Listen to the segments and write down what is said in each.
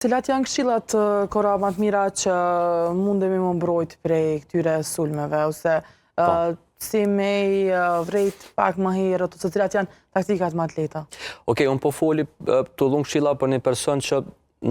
Cilat janë këshillat kora më të mira që mundemi më mbrojt prej këtyre sulmeve, ose si me i vrejt pak më herët, ose cilat janë taktikat më të lehta? Okej, unë po foli të dhun këshilla për një person që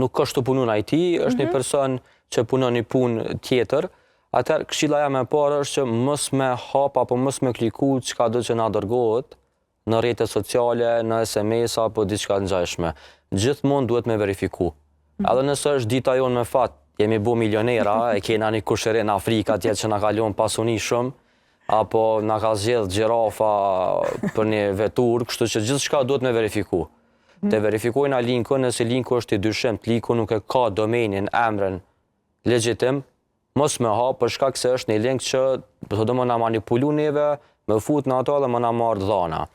nuk është të punu në IT, është një person që punon një punë tjetër, atëherë këshilla jam e parë është që mos me hap apo mos me kliku çka do që na dërgohet në rrjetet sociale, në SMS apo diçka të ngjashme. Gjithmonë duhet me verifiku. Edhe nëse është dita jonë me fat, jemi bu milionera, e kena një kushëri në Afrika tjetë që na kalon pasuni shumë, apo na ka zgjedh gjirafa për një vetur, kështu që gjithçka duhet me verifiku. Të verifikojna linkun, nëse linku është i dyshim, liku nuk e ka domenin, emrin legjitim, mos me ha për shkak se është një link që do më na manipulu neve, me fut në ato dhe më na marrë dhana.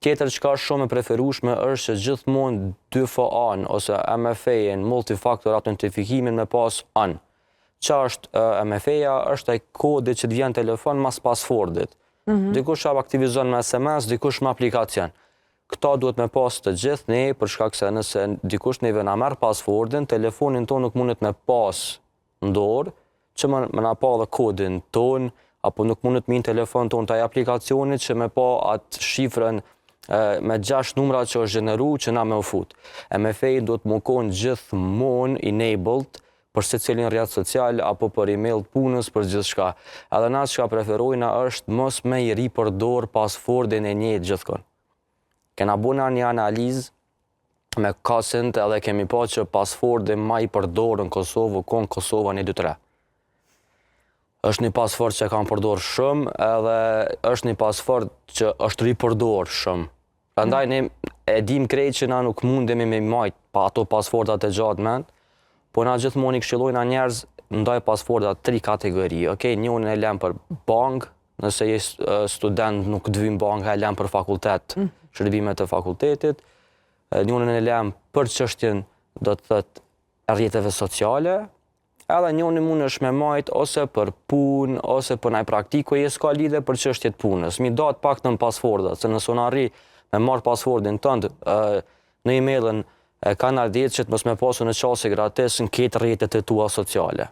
Tjetër që ka shumë e preferueshme është që gjithmonë 2FA-n ose MFA-n, multifaktor autentifikimin me pas on. Qa është MFA-ja? Është ai kodi që të vjen telefon mas passwordit. Dikush aktivizon me SMS, dikush me aplikacion. Këta duhet me pas të gjithë ne, për shkak se nëse dikush neve na merr passwordin, telefonin ton nuk mundet me pas në dorë, që më na pa dhe kodin ton, apo nuk mundet me në telefon ton të aplikacionit që me pa atë shifrën me 6 numra që është gjeneru që na me u fut. MFA do të më konë gjithmonë enabled për se cilin rrjet social apo për email punës, për gjithë shka. Edhe na që ka preferojna është mos me i ripërdor passwordin e njëjtë gjithkon. Kena buna një analizë me kasint edhe kemi pa që passwordin ma i përdorë në Kosovë, konë Kosova 1-2-3. Është një password që kam përdor shumë, edhe është një password që është ripërdor shumë. Prandaj ne e dim krejt që na nuk mundemi me majt pa ato passwordat e gjatë mend, po na gjithmonë i këshillojna njerëz ndaj passwordat 3 kategori. Okej, njëun e lëm për bank, nëse je student nuk të vijnë banka, e lëm për fakultet, shërbimet e fakultetit. Njëun e lëm për çështjen, do të thotë, rrjeteve sociale. Edhe njëni mund është me majt ose për punë, ose për naj praktiko, je s'ka lidhe për çështjet punës. Mi datë pak në passwordat, se nëse unë arri me marrë passwordin tënd në emailën kanal 10 që të mos me pasu në qasë gratis në ketë rrjetet e tua sociale.